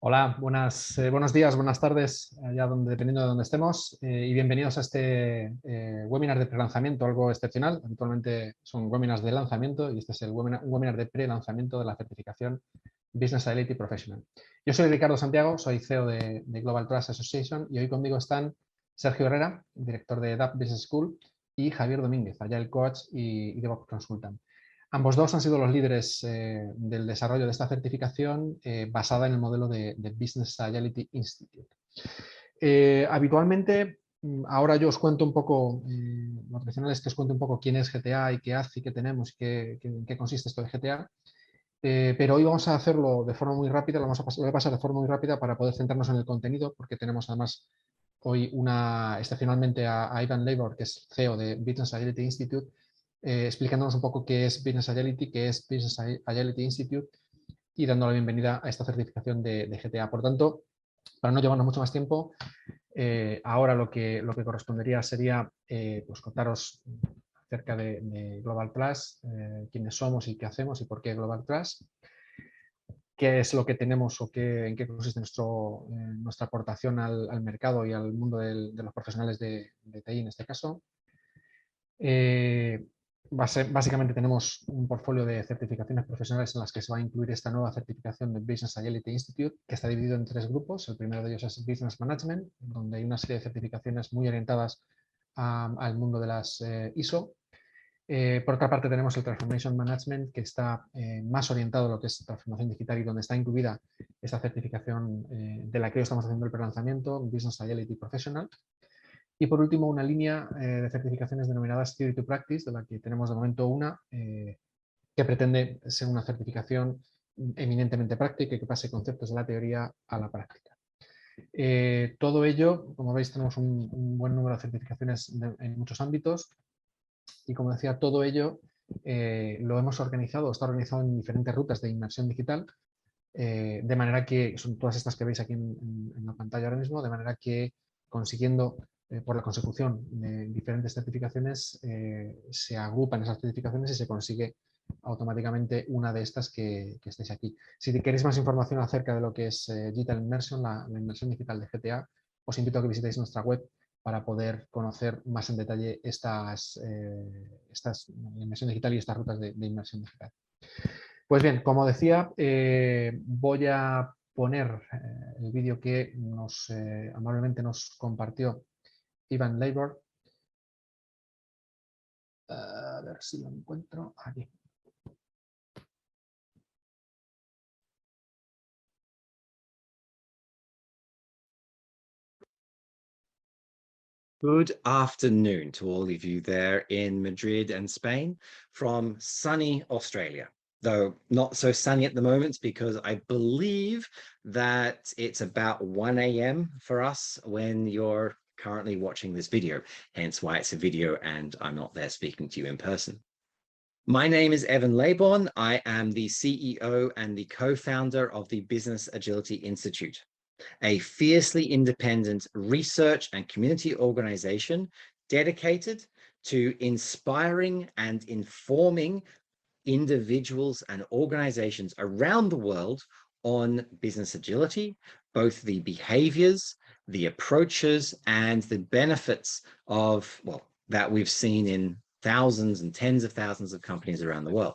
Hola, buenos días, buenas tardes, dependiendo de donde estemos, y bienvenidos a este webinar de pre-lanzamiento, algo excepcional. Habitualmente son webinars de lanzamiento y este es un webinar de pre-lanzamiento de la certificación Business Agility Professional. Yo soy Ricardo Santiago, soy CEO de Global Trust Association y hoy conmigo están Sergio Herrera, director de DAP Business School, y Javier Domínguez, Agile Coach y DevOps Consultant. Ambos dos han sido los líderes del desarrollo de esta certificación basada en el modelo de Business Agility Institute. Habitualmente, ahora yo os cuento un poco, lo tradicional es que os cuento un poco quién es GTA y qué hace y qué tenemos y en qué consiste esto de GTA. Pero hoy vamos a hacerlo de forma muy rápida, lo voy a pasar de forma muy rápida para poder centrarnos en el contenido, porque tenemos además hoy excepcionalmente a Ivan Labor, que es CEO de Business Agility Institute, explicándonos un poco qué es Business Agility, qué es Business Agility Institute y dando la bienvenida a esta certificación de GTA. Por tanto, para no llevarnos mucho más tiempo, ahora lo que correspondería sería pues contaros acerca de Global Trust, quiénes somos y qué hacemos y por qué Global Trust, qué es lo que tenemos o en qué consiste nuestra aportación al mercado y al mundo de los profesionales de TI en este caso. Básicamente tenemos un portfolio de certificaciones profesionales en las que se va a incluir esta nueva certificación de Business Agility Institute, que está dividido en 3 grupos. El primero de ellos es Business Management, donde hay una serie de certificaciones muy orientadas al mundo de las ISO. Por otra parte tenemos el Transformation Management, que está más orientado a lo que es transformación digital y donde está incluida esta certificación de la que hoy estamos haciendo el prelanzamiento, Business Agility Professional. Y por último, una línea de certificaciones denominadas Theory to Practice, de la que tenemos de momento una que pretende ser una certificación eminentemente práctica y que pase conceptos de la teoría a la práctica. Todo ello, como veis, tenemos un buen número de certificaciones en muchos ámbitos y, como decía, todo ello lo hemos organizado, está organizado en diferentes rutas de inmersión digital, de manera que son todas estas que veis aquí en la pantalla ahora mismo, de manera que consiguiendo por la consecución de diferentes certificaciones se agrupan esas certificaciones y se consigue automáticamente una de estas que estáis aquí. Si queréis más información acerca de lo que es Digital Immersion, la inmersión digital de GTA, os invito a que visitéis nuestra web para poder conocer más en detalle la inmersión digital y estas rutas de inmersión digital. Pues bien, como decía, voy a poner el vídeo que amablemente nos compartió Ivan Labor. A ver si lo encuentro aquí. Good afternoon to all of you there in Madrid and Spain from sunny Australia, though not so sunny at the moment because I believe that it's about 1 a.m. for us when you're currently watching this video, hence why it's a video and I'm not there speaking to you in person. My name is Evan Laborn. I am the CEO and the co-founder of the Business Agility Institute, a fiercely independent research and community organization dedicated to inspiring and informing individuals and organizations around the world on business agility, both the behaviors, the approaches, and the benefits of, well, that we've seen in thousands and tens of thousands of companies around the world.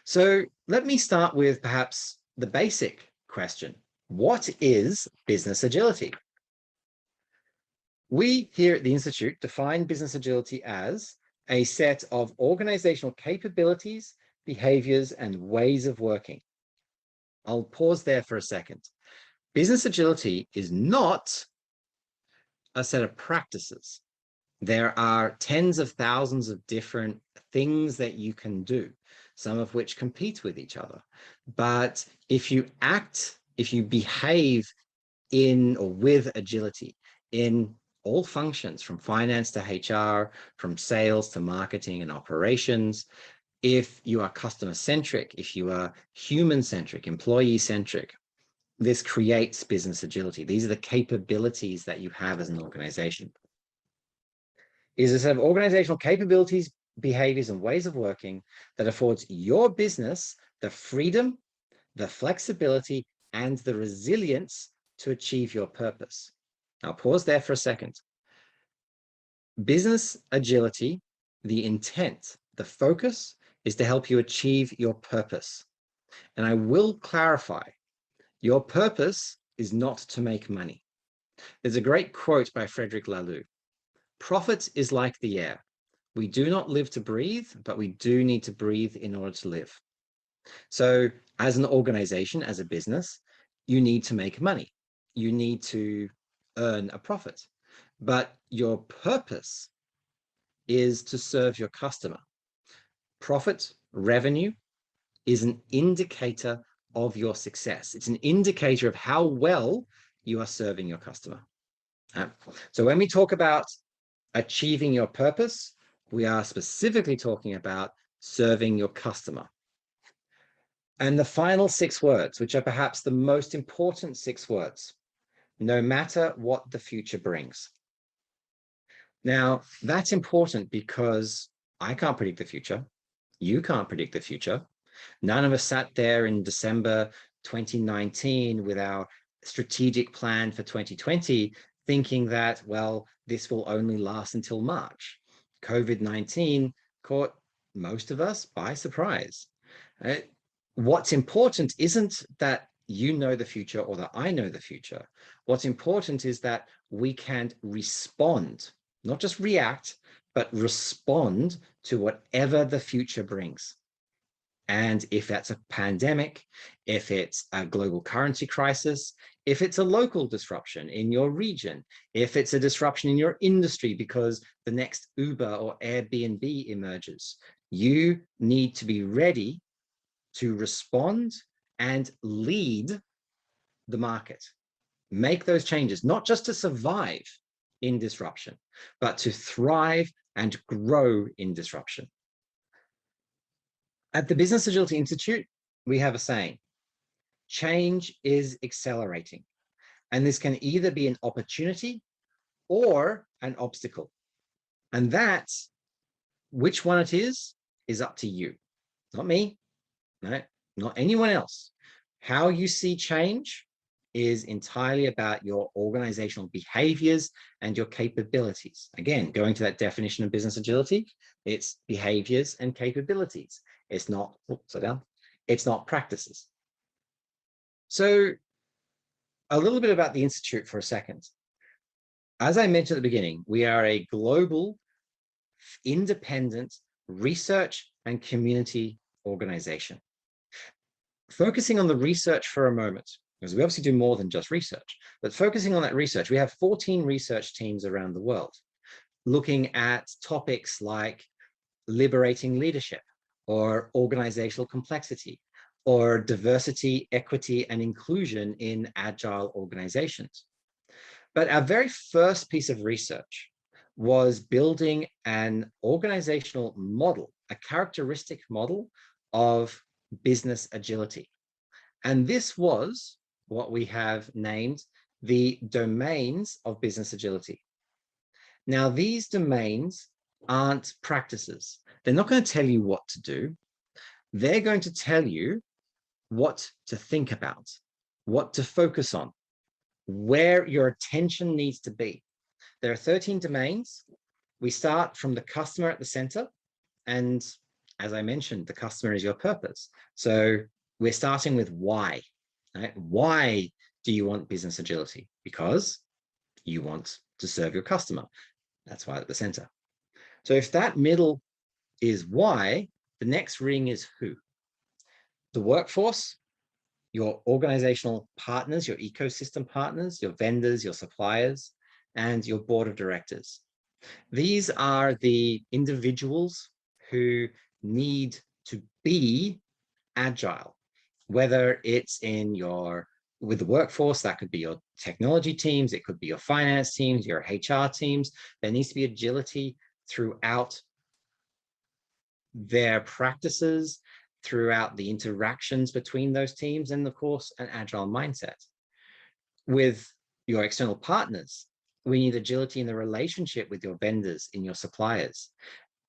So let me start with perhaps the basic question. What is business agility? We here at the Institute define business agility as a set of organizational capabilities, behaviors, and ways of working. I'll pause there for a second. Business agility is not a set of practices. There are tens of thousands of different things that you can do, some of which compete with each other. But if you behave in or with agility in all functions, from finance to HR, from sales to marketing and operations, if you are customer-centric, if you are human-centric, employee-centric, this creates business agility. These are the capabilities that you have as an organization. It is a set of organizational capabilities, behaviors, and ways of working that affords your business the freedom, the flexibility, and the resilience to achieve your purpose. Now pause there for a second. Business agility, the intent, the focus is to help you achieve your purpose. And I will clarify, your purpose is not to make money. There's a great quote by Frederick Laloux. Profit is like the air. We do not live to breathe, but we do need to breathe in order to live. So as an organization, as a business, you need to make money. You need to earn a profit. But your purpose is to serve your customer. Profit, revenue is an indicator of your success. It's an indicator of how well you are serving your customer. So when we talk about achieving your purpose, we are specifically talking about serving your customer. And the final 6 words, which are perhaps the most important 6 words, no matter what the future brings. Now, that's important because I can't predict the future. You can't predict the future. None of us sat there in December 2019 with our strategic plan for 2020, thinking that, well, this will only last until March. COVID-19 caught most of us by surprise. What's important isn't that you know the future or that I know the future. What's important is that we can respond, not just react, but respond to whatever the future brings. And if that's a pandemic, if it's a global currency crisis, if it's a local disruption in your region, if it's a disruption in your industry because the next Uber or Airbnb emerges, you need to be ready to respond and lead the market. Make those changes, not just to survive in disruption, but to thrive and grow in disruption. At the Business Agility Institute, we have a saying, change is accelerating. And this can either be an opportunity or an obstacle. And that's which one it is up to you, not me, no, not anyone else. How you see change is entirely about your organizational behaviors and your capabilities. Again, going to that definition of business agility, it's behaviors and capabilities. It's not, it's not practices. So a little bit about the Institute for a second. As I mentioned at the beginning, we are a global, independent research and community organization. Focusing on the research for a moment, because we obviously do more than just research, but focusing on that research, we have 14 research teams around the world, looking at topics like liberating leadership, or organizational complexity, or diversity, equity, and inclusion in agile organizations. But our very first piece of research was building an organizational model, a characteristic model of business agility. And this was what we have named the domains of business agility. Now, these domains aren't practices. They're not going to tell you what to do. They're going to tell you what to think about, what to focus on, where your attention needs to be. There are 13 domains. We start from the customer at the center. And as I mentioned, the customer is your purpose. So we're starting with why. Right? Why do you want business agility? Because you want to serve your customer. That's why at the center. So if that middle is why, the next ring is who. The workforce, your organizational partners, your ecosystem partners, your vendors, your suppliers, and your board of directors. These are the individuals who need to be agile, whether it's in with the workforce, that could be your technology teams, it could be your finance teams, your HR teams. There needs to be agility throughout their practices, throughout the interactions between those teams, and of course, an agile mindset. With your external partners, we need agility in the relationship with your vendors, in your suppliers.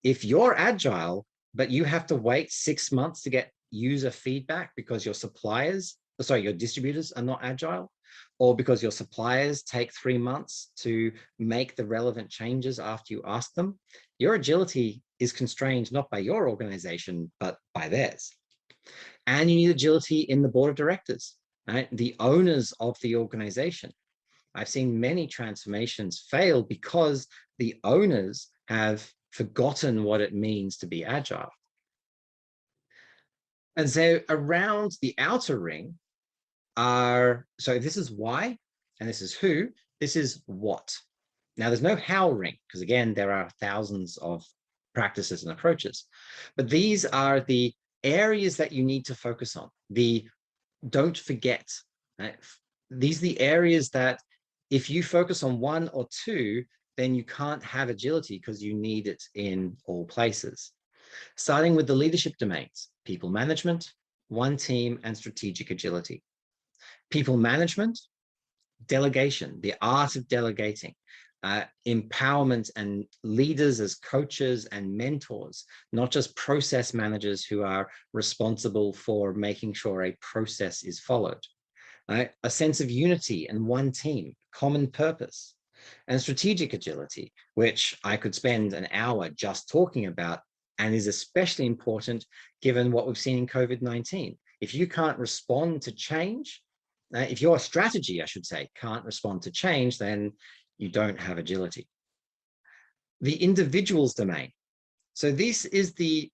If you're agile, but you have to wait 6 months to get user feedback because your suppliers sorry, your distributors are not agile, or because your suppliers take 3 months to make the relevant changes after you ask them, your agility is constrained not by your organization, but by theirs. And you need agility in the board of directors, right? The owners of the organization. I've seen many transformations fail because the owners have forgotten what it means to be agile. And so around the outer ring are, so this is why, and this is who, this is what. Now there's no how ring, because again, there are thousands of practices and approaches, but these are the areas that you need to focus on. The don't forget, right? These are the areas that if you focus on one or two, then you can't have agility because you need it in all places. Starting with the leadership domains, people management, one team, and strategic agility. People management, delegation, the art of delegating, empowerment and leaders as coaches and mentors, not just process managers who are responsible for making sure a process is followed. A sense of unity and one team, common purpose, and strategic agility, which I could spend an hour just talking about and is especially important given what we've seen in COVID-19. If you can't respond to change, if your strategy, I should say, can't respond to change, then you don't have agility. The individual's domain. So this is the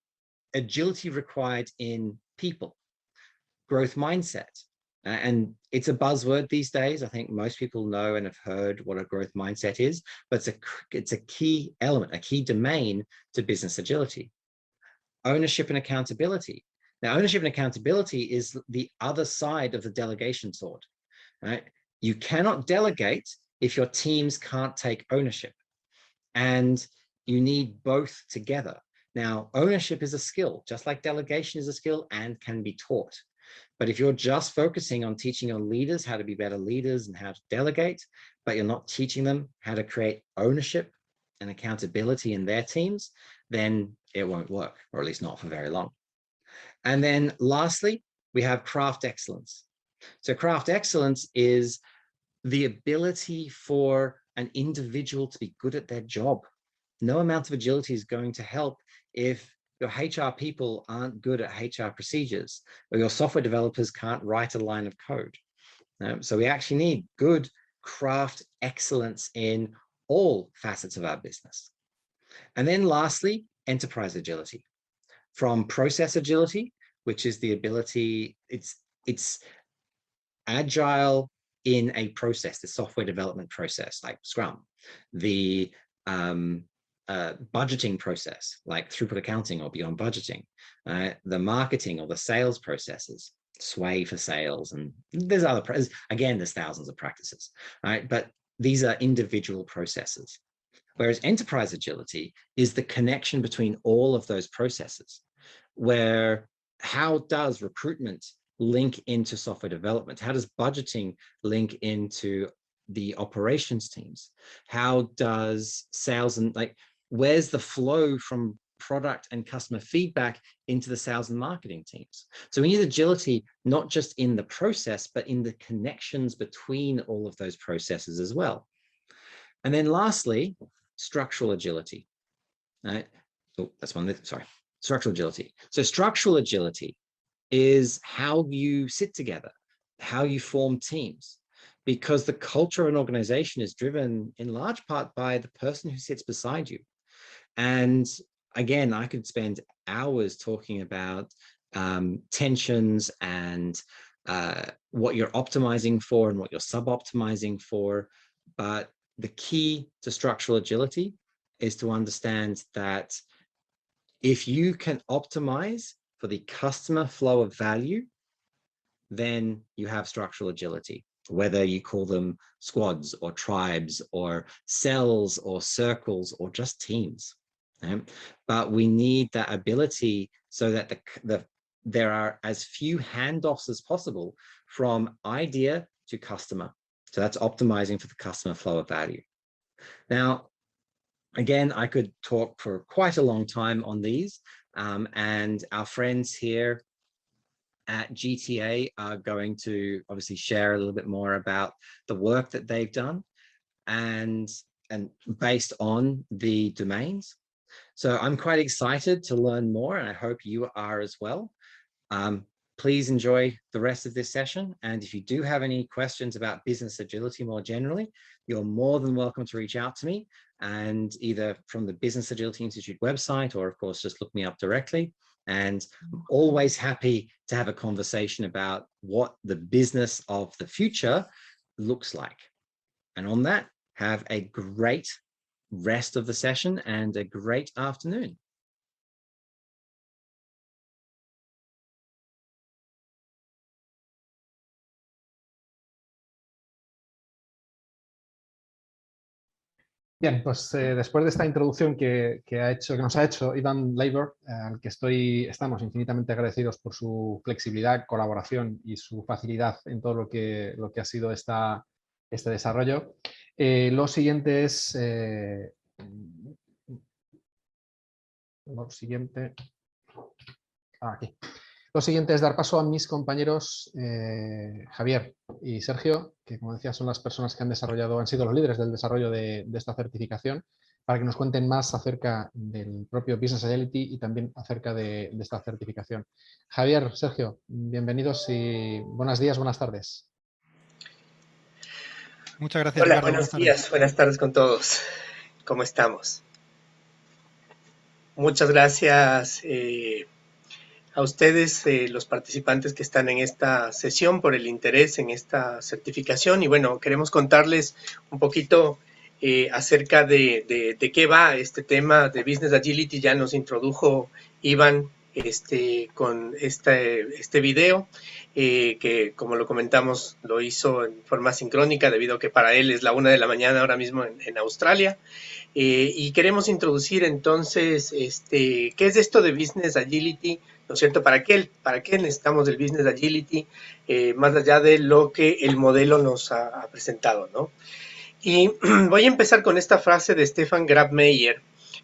agility required in people, growth mindset. And it's a buzzword these days. I think most people know and have heard what a growth mindset is, but it's a key element, a key domain to business agility. Ownership and accountability. Now, ownership and accountability is the other side of the delegation sword, right? You cannot delegate if your teams can't take ownership, and you need both together. Now, ownership is a skill, just like delegation is a skill and can be taught. But if you're just focusing on teaching your leaders how to be better leaders and how to delegate, but you're not teaching them how to create ownership and accountability in their teams, then it won't work, or at least not for very long. And then lastly, we have craft excellence. So craft excellence is the ability for an individual to be good at their job. No amount of agility is going to help if your HR people aren't good at HR procedures, or your software developers can't write a line of code. So we actually need good craft excellence in all facets of our business. And then lastly, enterprise agility. From process agility, which is the ability, it's agile in a process, the software development process, like Scrum, the budgeting process, like throughput accounting or beyond budgeting, the marketing or the sales processes, Sway for sales, and there's other, again, there's thousands of practices, right? But these are individual processes. Whereas enterprise agility is the connection between all of those processes, where how does recruitment link into software development? How does budgeting link into the operations teams? How does sales and where's the flow from product and customer feedback into the sales and marketing teams? So we need agility, not just in the process, but in the connections between all of those processes as well. And then lastly, structural agility. Right? Oh, that's one, sorry, structural agility. So structural agility is how you sit together, how you form teams, because the culture of an organization is driven in large part by the person who sits beside you. And again, I could spend hours talking about tensions and what you're optimizing for and what you're sub-optimizing for. But the key to structural agility is to understand that if you can optimize for the customer flow of value, then you have structural agility, whether you call them squads or tribes or cells or circles or just teams. But we need that ability so that there are as few handoffs as possible from idea to customer. So that's optimizing for the customer flow of value. Now, again, I could talk for quite a long time on these, and our friends here at GTA are going to obviously share a little bit more about the work that they've done and based on the domains. So I'm quite excited to learn more, and I hope you are as well. Please enjoy the rest of this session. And if you do have any questions about business agility more generally, you're more than welcome to reach out to me, and either from the Business Agility Institute website, or of course, just look me up directly. And I'm always happy to have a conversation about what the business of the future looks like. And on that, have a great rest of the session and a great afternoon. Bien, pues después de esta introducción que nos ha hecho Ivan Labor, al que estamos infinitamente agradecidos por su flexibilidad, colaboración y su facilidad en todo lo que ha sido este desarrollo. Lo siguiente es... aquí. Lo siguiente es dar paso a mis compañeros Javier y Sergio, que como decía son las personas que han sido los líderes del desarrollo de esta certificación, para que nos cuenten más acerca del propio Business Agility y también acerca de esta certificación. Javier, Sergio, bienvenidos y buenos días, buenas tardes. Muchas gracias, Hola, Ricardo. buenos días, buenas tardes con todos. ¿Cómo estamos? Muchas gracias a ustedes, los participantes que están en esta sesión, por el interés en esta certificación. Y bueno, queremos contarles un poquito acerca de qué va este tema de Business Agility. Ya nos introdujo Iván con este video, que como lo comentamos, lo hizo en forma sincrónica debido a que para él es la 1 de la mañana ahora mismo en Australia. Y queremos introducir entonces qué es esto de Business Agility, ¿no es cierto? ¿Para qué necesitamos del Business Agility? Más allá de lo que el modelo nos ha presentado, ¿no? Y voy a empezar con esta frase de Stefan Grabmeier,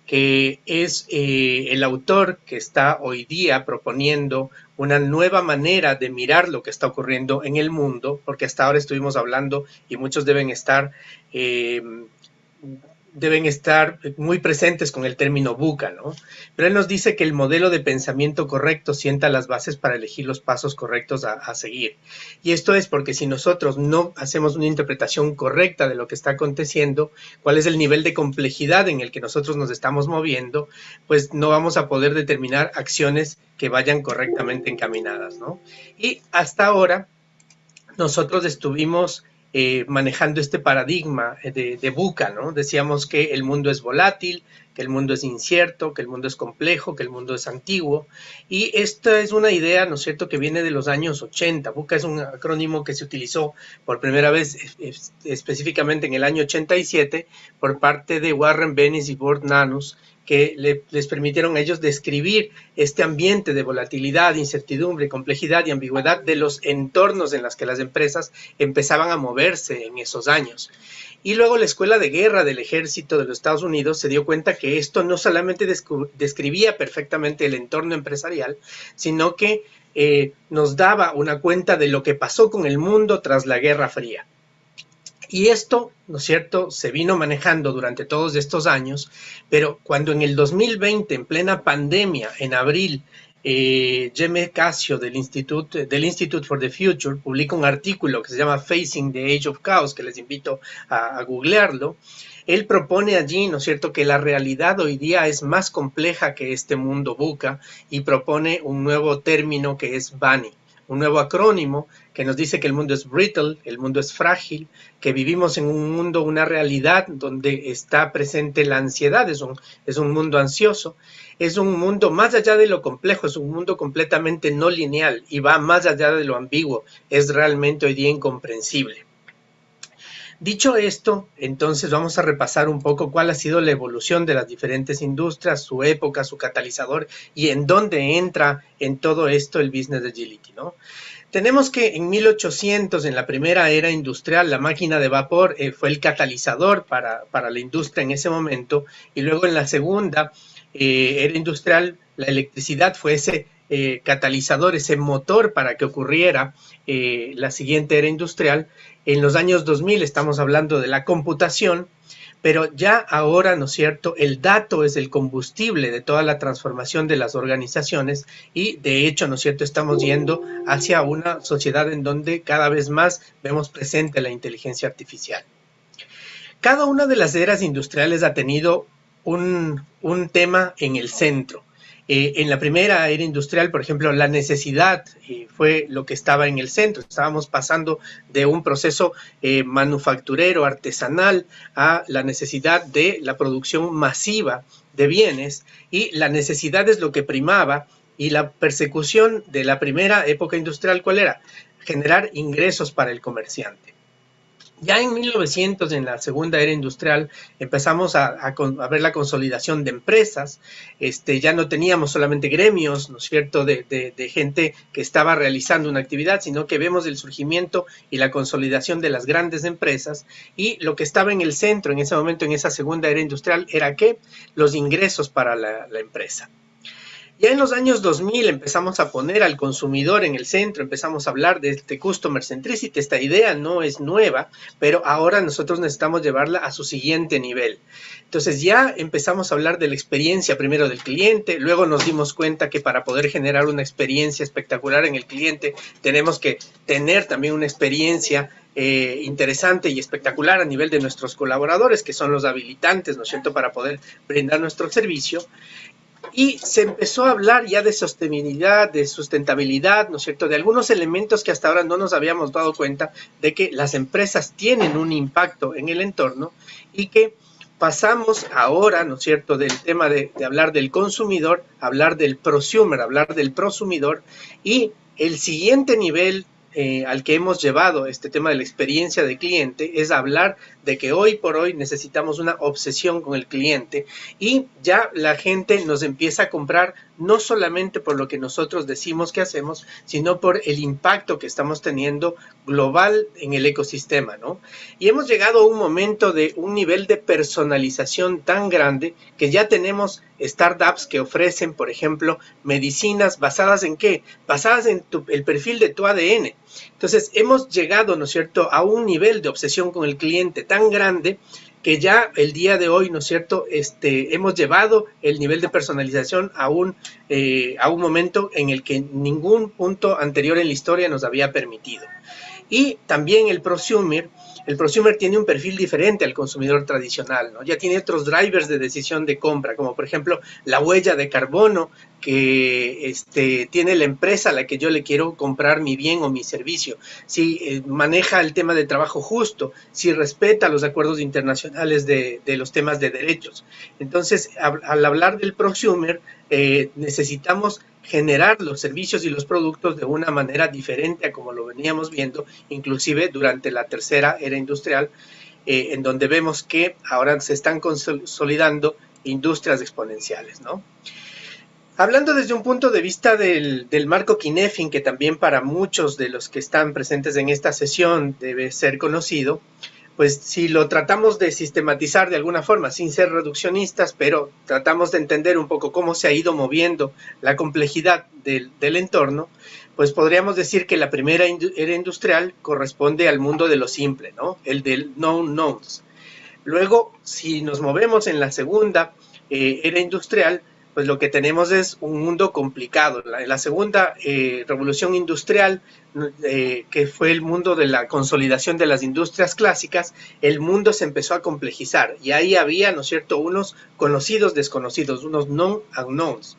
que es el autor que está hoy día proponiendo una nueva manera de mirar lo que está ocurriendo en el mundo, porque hasta ahora estuvimos hablando y muchos deben estar muy presentes con el término VUCA, ¿no? Pero él nos dice que el modelo de pensamiento correcto sienta las bases para elegir los pasos correctos a seguir. Y esto es porque si nosotros no hacemos una interpretación correcta de lo que está aconteciendo, cuál es el nivel de complejidad en el que nosotros nos estamos moviendo, pues no vamos a poder determinar acciones que vayan correctamente encaminadas, ¿no? Y hasta ahora nosotros estuvimos manejando este paradigma de VUCA, ¿no? Decíamos que el mundo es volátil, que el mundo es incierto, que el mundo es complejo, que el mundo es antiguo, y esta es una idea, ¿no es cierto?, que viene de los años 80. VUCA es un acrónimo que se utilizó por primera vez específicamente en el año 87 por parte de Warren Bennis y Burt Nanus, que les permitieron a ellos describir este ambiente de volatilidad, incertidumbre, complejidad y ambigüedad de los entornos en los que las empresas empezaban a moverse en esos años. Y luego la Escuela de Guerra del Ejército de los Estados Unidos se dio cuenta que esto no solamente describía perfectamente el entorno empresarial, sino que nos daba una cuenta de lo que pasó con el mundo tras la Guerra Fría. Y esto, ¿no es cierto?, se vino manejando durante todos estos años, pero cuando en el 2020, en plena pandemia, en abril, Jeme Casio del Institute for the Future publica un artículo que se llama Facing the Age of Chaos, que les invito a googlearlo. Él propone allí, ¿no es cierto?, que la realidad hoy día es más compleja que este mundo VUCA, y propone un nuevo término que es BANI, un nuevo acrónimo que nos dice que el mundo es brittle, el mundo es frágil, que vivimos en un mundo, una realidad donde está presente la ansiedad, es un mundo ansioso, es un mundo más allá de lo complejo, es un mundo completamente no lineal y va más allá de lo ambiguo, es realmente hoy día incomprensible. Dicho esto, entonces vamos a repasar un poco cuál ha sido la evolución de las diferentes industrias, su época, su catalizador y en dónde entra en todo esto el Business Agility, ¿no? Tenemos que en 1800, en la primera era industrial, la máquina de vapor fue el catalizador para la industria en ese momento, y luego en la segunda era industrial, la electricidad fue ese catalizador, ese motor para que ocurriera la siguiente era industrial. En los años 2000 estamos hablando de la computación, pero ya ahora, ¿no es cierto?, el dato es el combustible de toda la transformación de las organizaciones y, de hecho, ¿no es cierto?, estamos yendo hacia una sociedad en donde cada vez más vemos presente la inteligencia artificial. Cada una de las eras industriales ha tenido un tema en el centro. En la primera era industrial, por ejemplo, la necesidad fue lo que estaba en el centro. Estábamos pasando de un proceso manufacturero, artesanal, a la necesidad de la producción masiva de bienes, y la necesidad es lo que primaba, y la persecución de la primera época industrial, ¿cuál era? Generar ingresos para el comerciante. Ya en 1900, en la segunda era industrial, empezamos a ver la consolidación de empresas. Ya no teníamos solamente gremios, ¿no es cierto?, de gente que estaba realizando una actividad, sino que vemos el surgimiento y la consolidación de las grandes empresas, y lo que estaba en el centro en ese momento, en esa segunda era industrial, era ¿qué? Los ingresos para la empresa. Ya en los años 2000 empezamos a poner al consumidor en el centro, empezamos a hablar de este customer centricity. Esta idea no es nueva, pero ahora nosotros necesitamos llevarla a su siguiente nivel. Entonces ya empezamos a hablar de la experiencia primero del cliente, luego nos dimos cuenta que para poder generar una experiencia espectacular en el cliente tenemos que tener también una experiencia interesante y espectacular a nivel de nuestros colaboradores, que son los habilitantes, ¿no es cierto?, para poder brindar nuestro servicio. Y se empezó a hablar ya de sostenibilidad, de sustentabilidad, ¿no es cierto?, de algunos elementos que hasta ahora no nos habíamos dado cuenta de que las empresas tienen un impacto en el entorno, y que pasamos ahora, ¿no es cierto?, del tema de hablar del consumidor, hablar del prosumer, hablar del prosumidor, y el siguiente nivel al que hemos llevado este tema de la experiencia de cliente es hablar de que hoy por hoy necesitamos una obsesión con el cliente, y ya la gente nos empieza a comprar no solamente por lo que nosotros decimos que hacemos, sino por el impacto que estamos teniendo global en el ecosistema, ¿no? Y hemos llegado a un momento de un nivel de personalización tan grande que ya tenemos startups que ofrecen, por ejemplo, medicinas basadas en ¿qué? Basadas en el perfil de tu ADN. Entonces hemos llegado, ¿no es cierto?, a un nivel de obsesión con el cliente tan grande que ya el día de hoy, ¿no es cierto?, hemos llevado el nivel de personalización a un momento en el que ningún punto anterior en la historia nos había permitido. Y también el prosumer tiene un perfil diferente al consumidor tradicional, ¿no? Ya tiene otros drivers de decisión de compra, como por ejemplo la huella de carbono que tiene la empresa a la que yo le quiero comprar mi bien o mi servicio, si maneja el tema de trabajo justo, si respeta los acuerdos internacionales de los temas de derechos. Entonces, al hablar del prosumer, necesitamos generar los servicios y los productos de una manera diferente a como lo veníamos viendo, inclusive durante la tercera era industrial, en donde vemos que ahora se están consolidando industrias exponenciales, ¿no? Hablando desde un punto de vista del marco Cynefin, que también para muchos de los que están presentes en esta sesión debe ser conocido, pues si lo tratamos de sistematizar de alguna forma, sin ser reduccionistas, pero tratamos de entender un poco cómo se ha ido moviendo la complejidad del entorno, pues podríamos decir que la primera era industrial corresponde al mundo de lo simple, ¿no? El del known knowns. Luego, si nos movemos en la segunda era industrial, pues lo que tenemos es un mundo complicado. En la segunda revolución industrial, que fue el mundo de la consolidación de las industrias clásicas, el mundo se empezó a complejizar, y ahí había, ¿no es cierto?, unos conocidos desconocidos, unos known unknowns.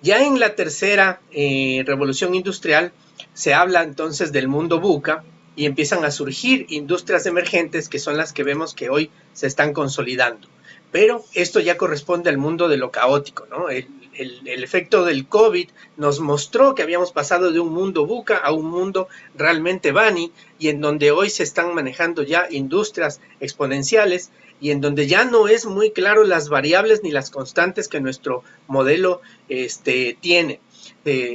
Ya en la tercera revolución industrial se habla entonces del mundo VUCA, y empiezan a surgir industrias emergentes que son las que vemos que hoy se están consolidando. Pero esto ya corresponde al mundo de lo caótico, ¿no? El efecto del COVID nos mostró que habíamos pasado de un mundo VUCA a un mundo realmente BANI, y en donde hoy se están manejando ya industrias exponenciales, y en donde ya no es muy claro las variables ni las constantes que nuestro modelo tiene.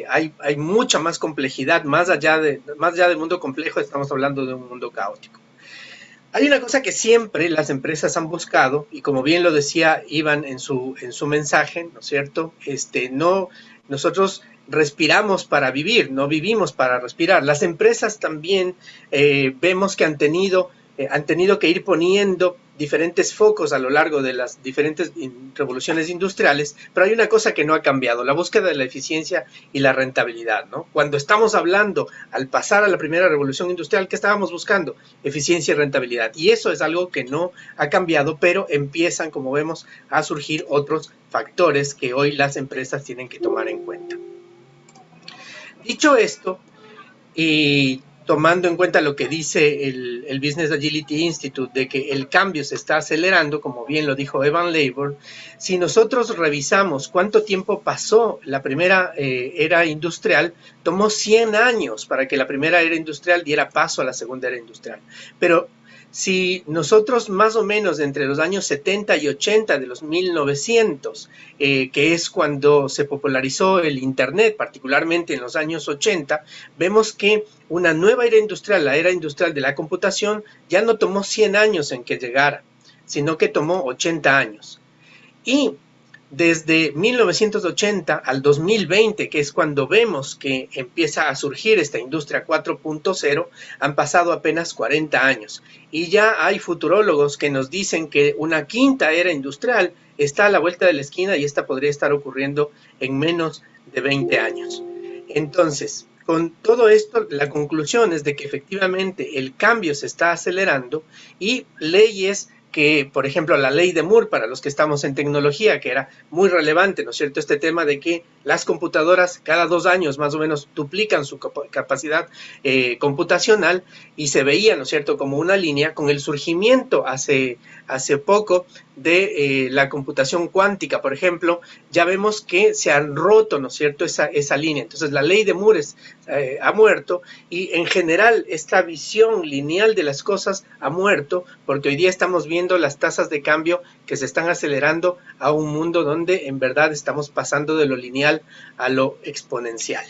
Hay mucha más complejidad, más allá del mundo complejo estamos hablando de un mundo caótico. Hay una cosa que siempre las empresas han buscado, y como bien lo decía Iván en su mensaje, ¿no es cierto?, no nosotros respiramos para vivir, no vivimos para respirar. Las empresas también vemos que han tenido que ir poniendo diferentes focos a lo largo de las diferentes revoluciones industriales, pero hay una cosa que no ha cambiado, la búsqueda de la eficiencia y la rentabilidad, ¿no? Cuando estamos hablando, al pasar a la primera revolución industrial, ¿qué estábamos buscando? Eficiencia y rentabilidad. Y eso es algo que no ha cambiado, pero empiezan, como vemos, a surgir otros factores que hoy las empresas tienen que tomar en cuenta. Dicho esto, y tomando en cuenta lo que dice el Business Agility Institute, de que el cambio se está acelerando, como bien lo dijo Evan Labor, si nosotros revisamos cuánto tiempo pasó la primera era industrial, tomó 100 años para que la primera era industrial diera paso a la segunda era industrial. Pero si nosotros más o menos entre los años 70 y 80 de los 1900, que es cuando se popularizó el Internet, particularmente en los años 80, vemos que una nueva era industrial, la era industrial de la computación, ya no tomó 100 años en que llegara, sino que tomó 80 años. Y desde 1980 al 2020, que es cuando vemos que empieza a surgir esta industria 4.0, han pasado apenas 40 años. Y ya hay futurólogos que nos dicen que una quinta era industrial está a la vuelta de la esquina y esta podría estar ocurriendo en menos de 20 años. Entonces, con todo esto, la conclusión es de que efectivamente el cambio se está acelerando y leyes que, por ejemplo, la ley de Moore, para los que estamos en tecnología, que era muy relevante, ¿no es cierto?, este tema de que las computadoras cada 2 años más o menos duplican su capacidad computacional, y se veía, ¿no es cierto?, como una línea. Con el surgimiento hace poco de la computación cuántica, por ejemplo, ya vemos que se han roto, ¿no es cierto?, esa línea. Entonces la ley de Moore ha muerto, y en general esta visión lineal de las cosas ha muerto, porque hoy día estamos viendo las tasas de cambio que se están acelerando a un mundo donde en verdad estamos pasando de lo lineal a lo exponencial.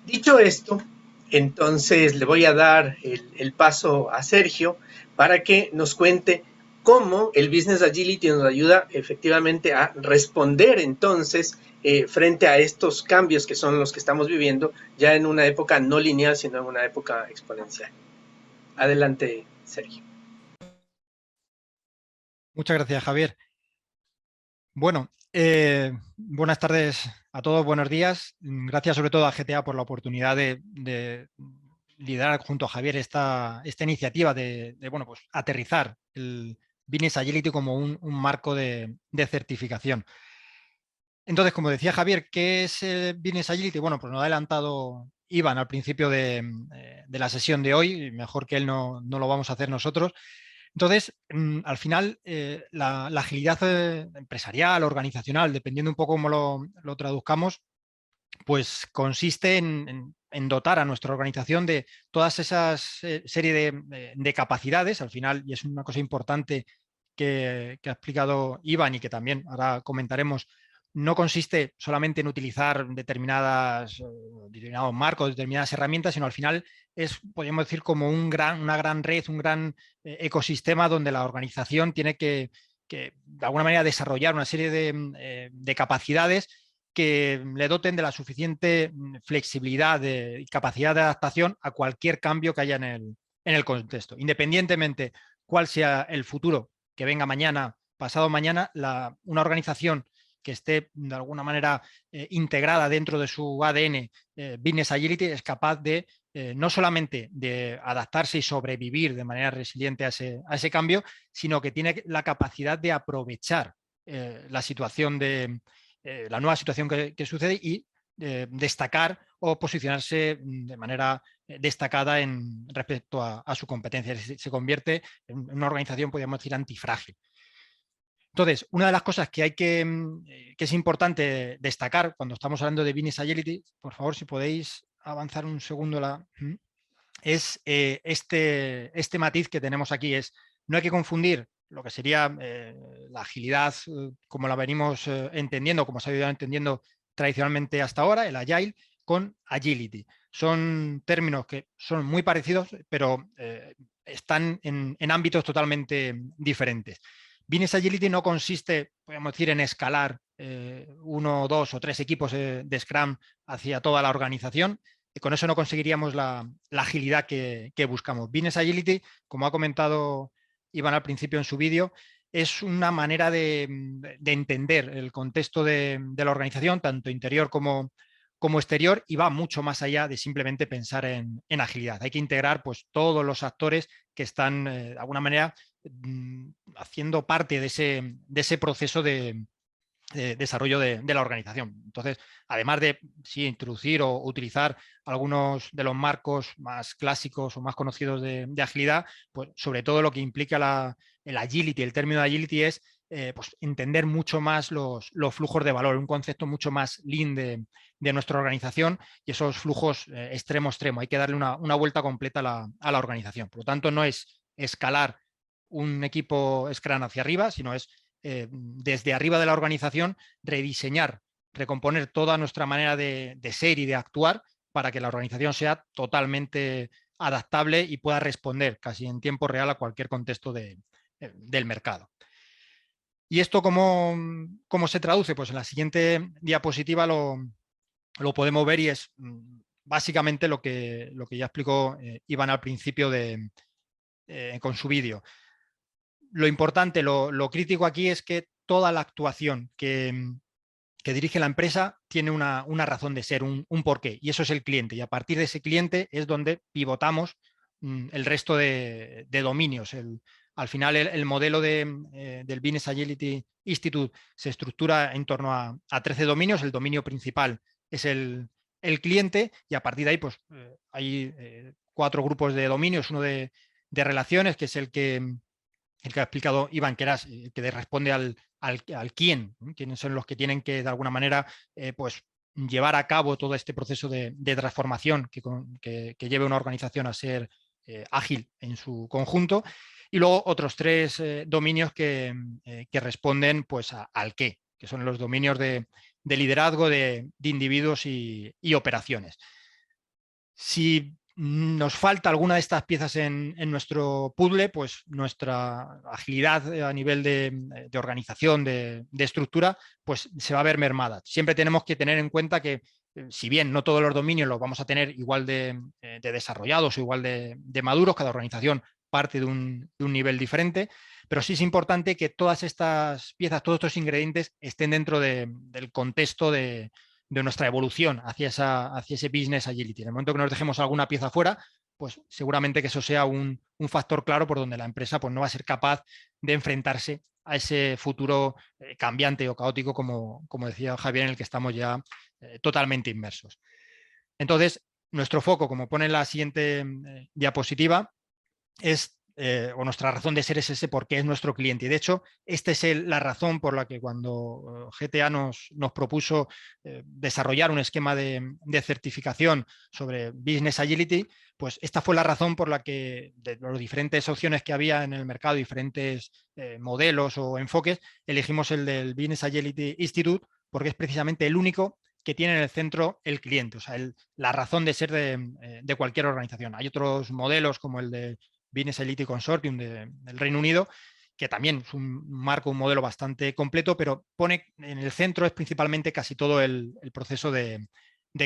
Dicho esto, entonces le voy a dar el paso a Sergio para que nos cuente cómo el Business Agility nos ayuda efectivamente a responder entonces frente a estos cambios que son los que estamos viviendo ya en una época no lineal, sino en una época exponencial. Adelante, Sergio. Muchas gracias, Javier. Bueno, buenas tardes a todos, buenos días. Gracias sobre todo a GTA por la oportunidad de liderar junto a Javier esta iniciativa de bueno, pues, aterrizar el Business Agility como un marco de certificación. Entonces, como decía Javier, ¿qué es el Business Agility? Bueno, pues nos ha adelantado Iván al principio de la sesión de hoy, mejor que él no lo vamos a hacer nosotros. Entonces, al final, la agilidad empresarial, organizacional, dependiendo un poco cómo lo traduzcamos, pues consiste en dotar a nuestra organización de todas esas serie de capacidades, al final, y es una cosa importante que ha explicado Iván y que también ahora comentaremos. No consiste solamente en utilizar determinados marcos, determinadas herramientas, sino al final es, podríamos decir, como una gran red, un gran ecosistema donde la organización tiene que de alguna manera desarrollar una serie de capacidades que le doten de la suficiente flexibilidad y capacidad de adaptación a cualquier cambio que haya en el contexto. Independientemente cuál sea el futuro que venga mañana, pasado mañana, una organización que esté de alguna manera integrada dentro de su ADN Business Agility es capaz de no solamente de adaptarse y sobrevivir de manera resiliente a ese cambio, sino que tiene la capacidad de aprovechar la situación la nueva situación que sucede y destacar o posicionarse de manera destacada respecto a su competencia. Se convierte en una organización, podríamos decir, antifrágil. Entonces, una de las cosas que es importante destacar cuando estamos hablando de Business Agility, por favor, si podéis avanzar un segundo, es este matiz que tenemos aquí. No hay que confundir lo que sería la agilidad como la venimos entendiendo, como se ha ido entendiendo tradicionalmente hasta ahora, el Agile, con Agility. Son términos que son muy parecidos, pero están en ámbitos totalmente diferentes. Business Agility no consiste, podemos decir, en escalar 1, 2 o 3 equipos de Scrum hacia toda la organización. Y con eso no conseguiríamos la agilidad que buscamos. Business Agility, como ha comentado Iván al principio en su vídeo, es una manera de entender el contexto de la organización, tanto interior como exterior, y va mucho más allá de simplemente pensar en agilidad. Hay que integrar pues, todos los actores que están de alguna manera haciendo parte de ese proceso de desarrollo de la organización. Entonces, además de introducir o utilizar algunos de los marcos más clásicos o más conocidos de agilidad, pues sobre todo lo que implica el agility, el término de agility es pues entender mucho más los flujos de valor, un concepto mucho más lean de nuestra organización, y esos flujos extremo-extremo. Hay que darle una vuelta completa a la organización. Por lo tanto, no es escalar un equipo Scrum hacia arriba, sino es desde arriba de la organización rediseñar, recomponer toda nuestra manera de ser y de actuar para que la organización sea totalmente adaptable y pueda responder casi en tiempo real a cualquier contexto del mercado. ¿Y esto cómo se traduce? Pues en la siguiente diapositiva lo podemos ver, y es básicamente lo que ya explicó Iván al principio con su vídeo. Lo importante, lo crítico aquí es que toda la actuación que dirige la empresa tiene una razón de ser, un porqué, y eso es el cliente. Y a partir de ese cliente es donde pivotamos el resto de dominios. Al final el modelo del Business Agility Institute se estructura en torno a 13 dominios. El dominio principal es el cliente, y a partir de ahí pues, hay 4 grupos de dominios. Uno de relaciones, que es el que ha explicado Iván, que era el que responde al quién, ¿no? Quiénes son los que tienen que, de alguna manera, pues llevar a cabo todo este proceso de transformación que lleve una organización a ser ágil en su conjunto. Y luego otros 3 dominios que responden pues, al qué, que son los dominios de liderazgo de individuos y operaciones. Si nos falta alguna de estas piezas en nuestro puzzle, pues nuestra agilidad a nivel de organización, de estructura, pues se va a ver mermada. Siempre tenemos que tener en cuenta que, si bien no todos los dominios los vamos a tener igual de desarrollados o igual de maduros, cada organización parte de un nivel diferente, pero sí es importante que todas estas piezas, todos estos ingredientes estén dentro del contexto de nuestra evolución hacia ese business agility. En el momento que nos dejemos alguna pieza fuera, pues seguramente que eso sea un factor claro por donde la empresa pues, no va a ser capaz de enfrentarse a ese futuro cambiante o caótico, como decía Javier, en el que estamos ya totalmente inmersos. Entonces, nuestro foco, como pone en la siguiente diapositiva, es o nuestra razón de ser es ese porque es nuestro cliente. Y de hecho, esta es la razón por la que cuando GTA nos propuso desarrollar un esquema de certificación sobre Business Agility, pues esta fue la razón por la que, de las diferentes opciones que había en el mercado, diferentes modelos o enfoques, elegimos el del Business Agility Institute, porque es precisamente el único que tiene en el centro el cliente, o sea, la razón de ser de cualquier organización. Hay otros modelos como el de Business Agility Consortium del Reino Unido, que también es un marco, un modelo bastante completo, pero pone en el centro es principalmente casi todo el proceso de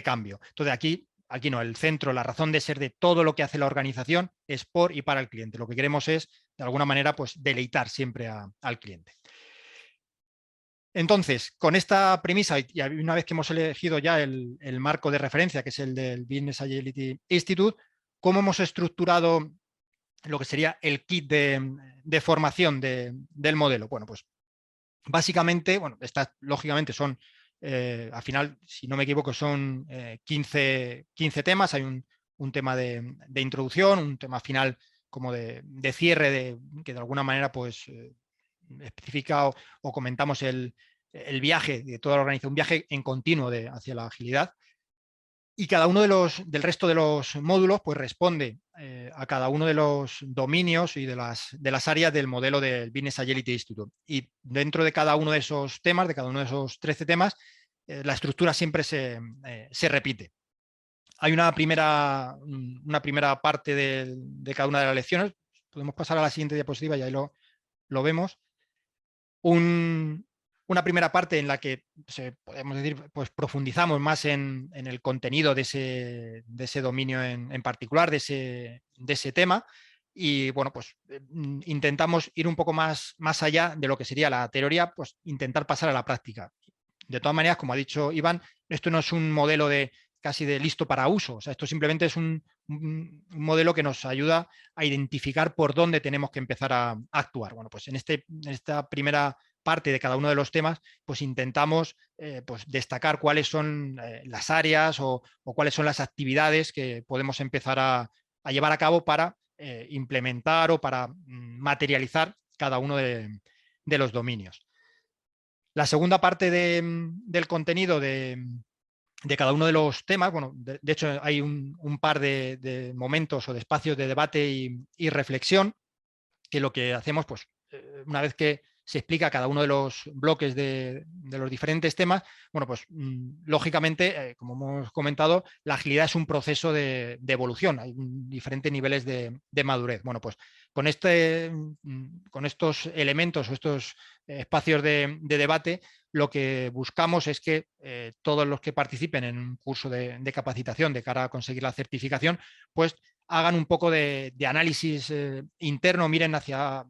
cambio. Entonces aquí no, el centro, la razón de ser de todo lo que hace la organización es por y para el cliente. Lo que queremos es, de alguna manera, pues deleitar siempre al cliente. Entonces, con esta premisa, y una vez que hemos elegido ya el marco de referencia, que es el del Business Agility Institute, ¿cómo hemos estructurado lo que sería el kit de formación del modelo? Bueno, pues básicamente, bueno, estas lógicamente son, al final, si no me equivoco, son 15 temas. Hay un tema de introducción, un tema final como de cierre, que de alguna manera pues especifica o comentamos el viaje de toda la organización, un viaje en continuo hacia la agilidad. Y cada uno del resto de los módulos pues responde a cada uno de los dominios y de las áreas del modelo del Business Agility Institute. Y dentro de cada uno de esos temas, de cada uno de esos 13 temas, la estructura siempre se repite. Hay una primera parte de cada una de las lecciones. Podemos pasar a la siguiente diapositiva y ahí lo vemos. una primera parte en la que podemos decir, pues profundizamos más en el contenido de ese dominio en particular, de ese tema. Y bueno, pues intentamos ir un poco más allá de lo que sería la teoría, pues intentar pasar a la práctica. De todas maneras, como ha dicho Iván, esto no es un modelo casi de listo para uso. O sea, esto simplemente es un modelo que nos ayuda a identificar por dónde tenemos que empezar a actuar. Bueno, pues en esta primera parte de cada uno de los temas, pues intentamos pues destacar cuáles son las áreas o cuáles son las actividades que podemos empezar a llevar a cabo para implementar o para materializar cada uno de los dominios. La segunda parte del contenido de cada uno de los temas, bueno, de hecho hay un par de momentos o de espacios de debate y reflexión, que lo que hacemos, pues una vez que se explica cada uno de los bloques de los diferentes temas, bueno, pues lógicamente, como hemos comentado, la agilidad es un proceso de evolución, hay diferentes niveles de madurez. Bueno, pues con estos elementos o estos espacios de debate, lo que buscamos es que todos los que participen en un curso de capacitación de cara a conseguir la certificación, pues hagan un poco de análisis interno, miren hacia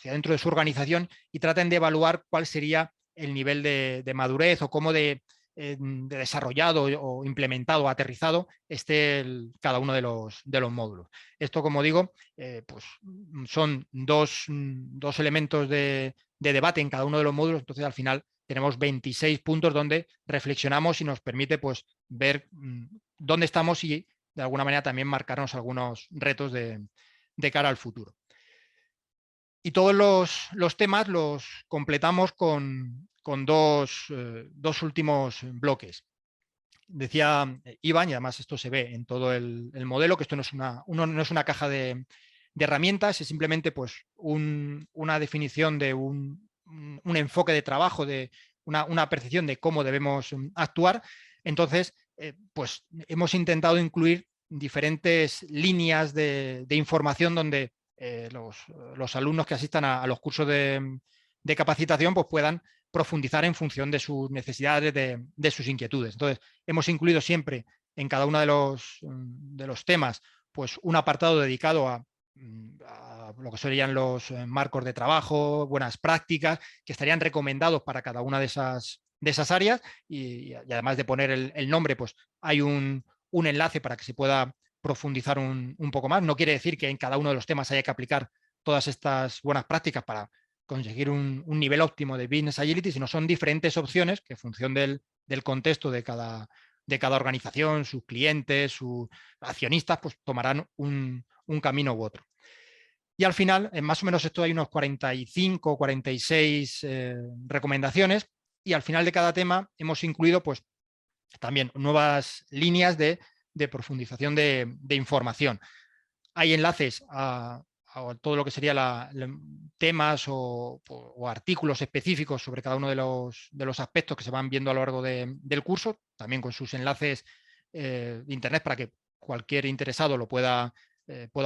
dentro de su organización y traten de evaluar cuál sería el nivel de madurez o cómo de desarrollado o implementado o aterrizado esté cada uno de los módulos. Esto, como digo, pues son dos elementos de debate en cada uno de los módulos, entonces al final tenemos 26 puntos donde reflexionamos y nos permite pues ver dónde estamos y de alguna manera también marcarnos algunos retos de cara al futuro. Y todos los temas los completamos con dos últimos bloques. Decía Iván, y además esto se ve en todo el modelo, que esto no es una caja de herramientas, es simplemente pues, una definición de un enfoque de trabajo, de una percepción de cómo debemos actuar. Entonces, pues hemos intentado incluir diferentes líneas de información donde los alumnos que asistan a los cursos de capacitación pues puedan profundizar en función de sus necesidades, de sus inquietudes. Entonces, hemos incluido siempre en cada uno de los temas pues un apartado dedicado a lo que serían los marcos de trabajo, buenas prácticas, que estarían recomendados para cada una de esas áreas y además de poner el nombre, pues hay un enlace para que se pueda profundizar un poco más. No quiere decir que en cada uno de los temas haya que aplicar todas estas buenas prácticas para conseguir un nivel óptimo de Business Agility, sino son diferentes opciones que en función del contexto de cada organización, sus clientes, sus accionistas, pues tomarán un camino u otro. Y al final, más o menos esto hay unos 45 o 46 recomendaciones y al final de cada tema hemos incluido pues también nuevas líneas de profundización de información. Hay enlaces a todo lo que sería temas o artículos específicos sobre cada uno de los aspectos que se van viendo a lo largo del curso, también con sus enlaces de internet para que cualquier interesado lo pueda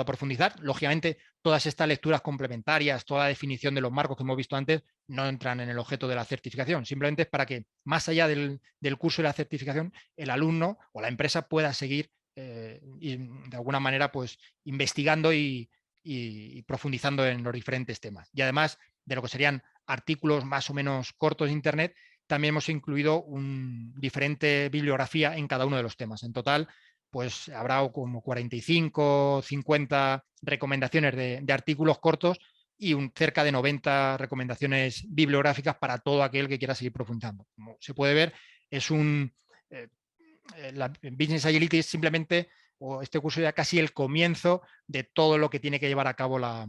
profundizar. Lógicamente, todas estas lecturas complementarias, toda la definición de los marcos que hemos visto antes, no entran en el objeto de la certificación. Simplemente es para que, más allá del curso de la certificación, el alumno o la empresa pueda seguir y de alguna manera pues investigando y profundizando en los diferentes temas. Y además de lo que serían artículos más o menos cortos de internet, también hemos incluido diferente bibliografía en cada uno de los temas. En total, pues habrá como 45, 50 recomendaciones de artículos cortos y cerca de 90 recomendaciones bibliográficas para todo aquel que quiera seguir profundizando. Como se puede ver, es la Business Agility es simplemente, o este curso ya casi el comienzo de todo lo que tiene que llevar a cabo la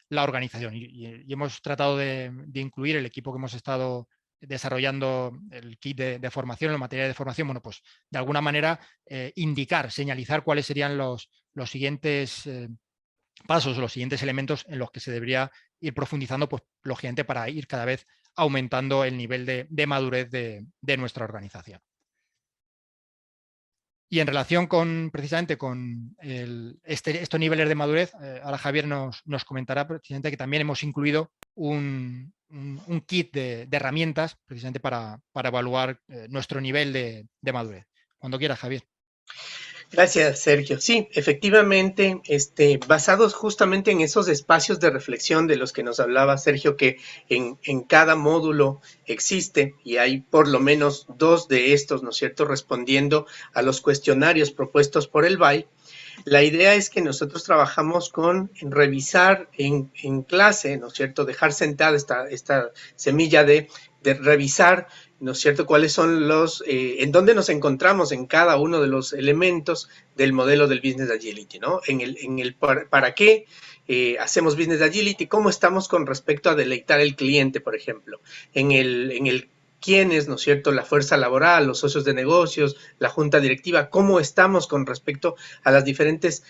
organización. Y hemos tratado de incluir el equipo que hemos estado desarrollando el kit de formación, la materia de formación, bueno, pues de alguna manera indicar, señalizar cuáles serían los siguientes pasos, los siguientes elementos en los que se debería ir profundizando, pues lógicamente para ir cada vez aumentando el nivel de madurez de nuestra organización. Y en relación con, precisamente con estos niveles de madurez, ahora Javier nos comentará precisamente que también hemos incluido un kit de herramientas precisamente para evaluar nuestro nivel de madurez. Cuando quieras, Javier. Gracias, Sergio. Sí, efectivamente, basados justamente en esos espacios de reflexión de los que nos hablaba Sergio, que en cada módulo existe, y hay por lo menos 2 de estos, ¿no es cierto?, respondiendo a los cuestionarios propuestos por el BAI. La idea es que nosotros trabajamos con revisar en clase, ¿no es cierto?, dejar sentada esta semilla de revisar, ¿no es cierto?, cuáles son en dónde nos encontramos en cada uno de los elementos del modelo del Business Agility, ¿no? En el para qué hacemos Business Agility, cómo estamos con respecto a deleitar el cliente, por ejemplo, en el quiénes, ¿no es cierto?, la fuerza laboral, los socios de negocios, la junta directiva, cómo estamos con respecto a las diferentes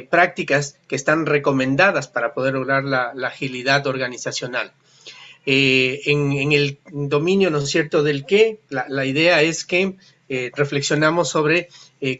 prácticas que están recomendadas para poder lograr la agilidad organizacional. En el dominio, ¿no es cierto?, del qué, la idea es que reflexionamos sobre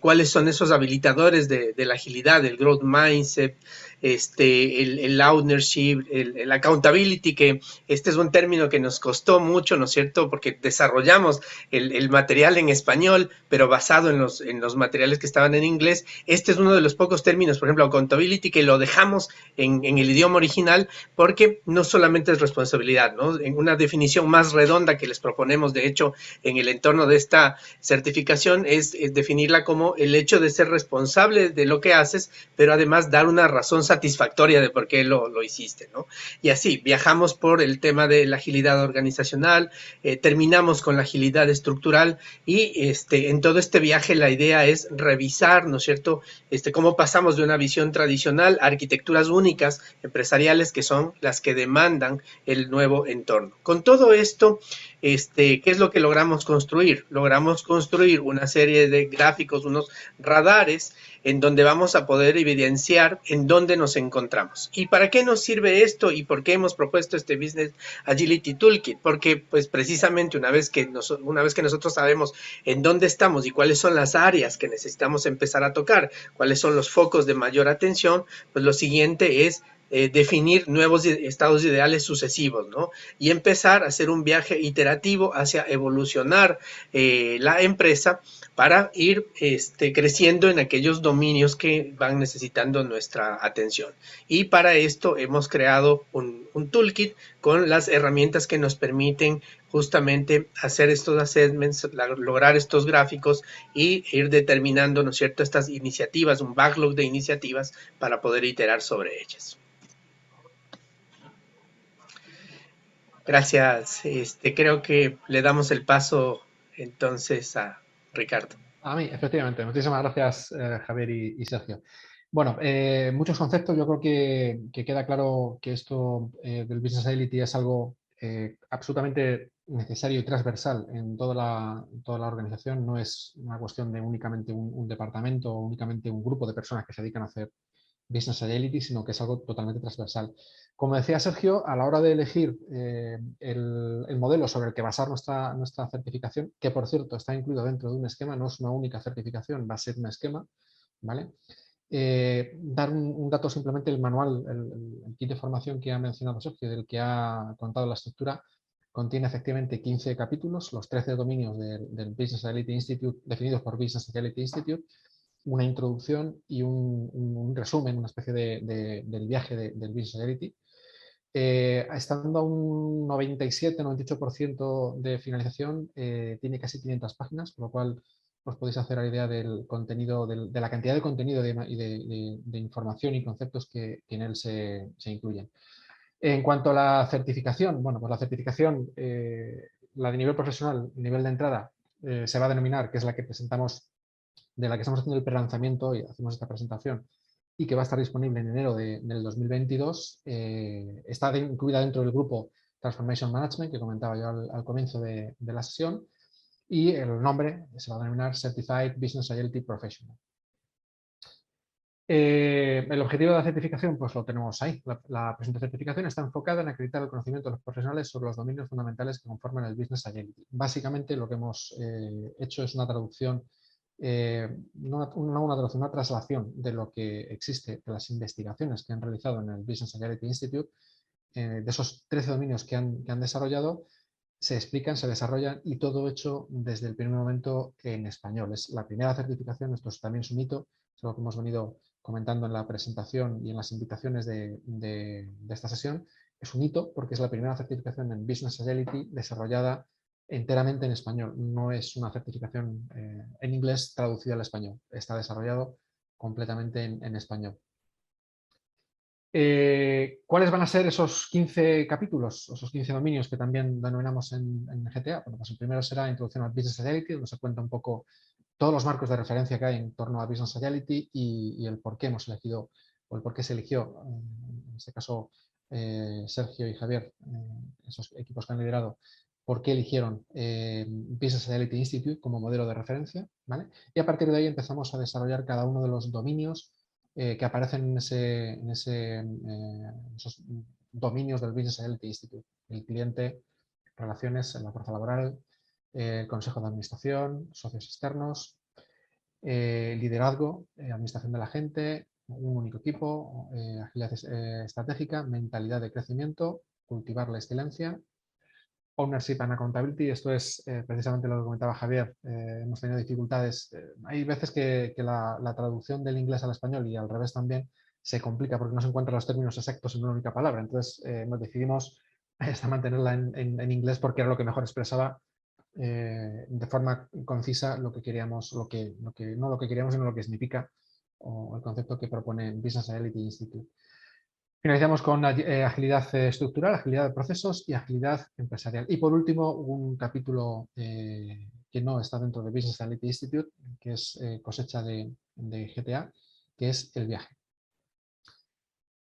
cuáles son esos habilitadores de la agilidad, el growth mindset, el ownership, el accountability, que este es un término que nos costó mucho, ¿no es cierto?, porque desarrollamos el material en español, pero basado en los materiales que estaban en inglés. Este es uno de los pocos términos, por ejemplo, accountability, que lo dejamos en el idioma original, porque no solamente es responsabilidad, ¿no? En una definición más redonda que les proponemos, de hecho, en el entorno de esta certificación, es definirla como el hecho de ser responsable de lo que haces, pero además dar una razón satisfactoria de por qué lo hiciste, ¿no? Y así, viajamos por el tema de la agilidad organizacional, terminamos con la agilidad estructural, y en todo este viaje la idea es revisar, ¿no es cierto?, cómo pasamos de una visión tradicional a arquitecturas únicas empresariales, que son las que demandan el nuevo entorno. Con todo esto, ¿qué es lo que logramos construir? Logramos construir una serie de gráficos, unos radares, en donde vamos a poder evidenciar en dónde nos encontramos. ¿Y para qué nos sirve esto? ¿Y por qué hemos propuesto este Business Agility Toolkit? Porque, pues, precisamente una vez que nosotros sabemos en dónde estamos y cuáles son las áreas que necesitamos empezar a tocar, cuáles son los focos de mayor atención, pues lo siguiente es definir nuevos estados ideales sucesivos, ¿no? Y empezar a hacer un viaje iterativo hacia evolucionar la empresa para ir creciendo en aquellos dominios que van necesitando nuestra atención. Y para esto hemos creado un toolkit con las herramientas que nos permiten justamente hacer estos assessments, lograr estos gráficos y ir determinando, ¿no es cierto?, estas iniciativas, un backlog de iniciativas para poder iterar sobre ellas. Gracias. Creo que le damos el paso entonces a Ricardo. A mí, efectivamente. Muchísimas gracias, Javier y Sergio. Bueno, muchos conceptos. Yo creo que queda claro que esto del Business Agility es algo absolutamente necesario y transversal en toda la organización. No es una cuestión de únicamente un departamento o únicamente un grupo de personas que se dedican a hacer Business Agility, sino que es algo totalmente transversal. Como decía Sergio, a la hora de elegir el modelo sobre el que basar nuestra certificación, que por cierto está incluido dentro de un esquema, no es una única certificación, va a ser un esquema, ¿vale? Dar un dato, simplemente el manual, el kit de formación que ha mencionado Sergio, del que ha contado la estructura, contiene efectivamente 15 capítulos, los 13 dominios del Business Agility Institute, definidos por Business Agility Institute, una introducción y un resumen, una especie del viaje del Business Agility. Estando a un 97-98% de finalización, tiene casi 500 páginas, por lo cual os podéis hacer la idea del contenido, de la cantidad de contenido y de información y conceptos que en él se incluyen. En cuanto a la certificación, bueno, pues la certificación, la de nivel profesional, nivel de entrada, se va a denominar, que es la que presentamos, de la que estamos haciendo el prelanzamiento y hacemos esta presentación, y que va a estar disponible en enero del 2022, está incluida dentro del grupo Transformation Management, que comentaba yo al comienzo de la sesión, y el nombre se va a denominar Certified Business Agility Professional. El objetivo de la certificación, pues lo tenemos ahí. La presente certificación está enfocada en acreditar el conocimiento de los profesionales sobre los dominios fundamentales que conforman el Business Agility. Básicamente lo que hemos hecho es una traducción una traslación de lo que existe, de las investigaciones que han realizado en el Business Agility Institute, de esos 13 dominios que han desarrollado, se explican, se desarrollan y todo hecho desde el primer momento en español. Es la primera certificación, esto también es un hito, es lo que hemos venido comentando en la presentación y en las invitaciones de esta sesión. Es un hito porque es la primera certificación en Business Agility desarrollada enteramente en español. No es una certificación en inglés traducida al español. Está desarrollado completamente en español. ¿Cuáles van a ser esos 15 capítulos, esos 15 dominios que también denominamos en GTA? Bueno, pues el primero será Introducción a Business Agility, donde se cuenta un poco todos los marcos de referencia que hay en torno a Business Agility y el por qué hemos elegido, o el por qué se eligió, en este caso Sergio y Javier, esos equipos que han liderado, por qué eligieron Business Agility Institute como modelo de referencia, ¿vale? Y a partir de ahí empezamos a desarrollar cada uno de los dominios que aparecen en esos dominios del Business Agility Institute. El cliente, relaciones en la fuerza laboral, el consejo de administración, socios externos, liderazgo, administración de la gente, un único equipo, agilidad estratégica, mentalidad de crecimiento, cultivar la excelencia, Ownership and Accountability. Esto es precisamente lo que comentaba Javier. Hemos tenido dificultades. Hay veces que la traducción del inglés al español y al revés también se complica porque no se encuentran los términos exactos en una única palabra. Entonces nos decidimos mantenerla en inglés porque era lo que mejor expresaba de forma concisa lo que queríamos, no lo que queríamos, sino lo que significa o el concepto que propone Business Agility Institute. Finalizamos con agilidad estructural, agilidad de procesos y agilidad empresarial. Y por último, un capítulo que no está dentro de Business Agility Institute, que es cosecha de GTA, que es el viaje.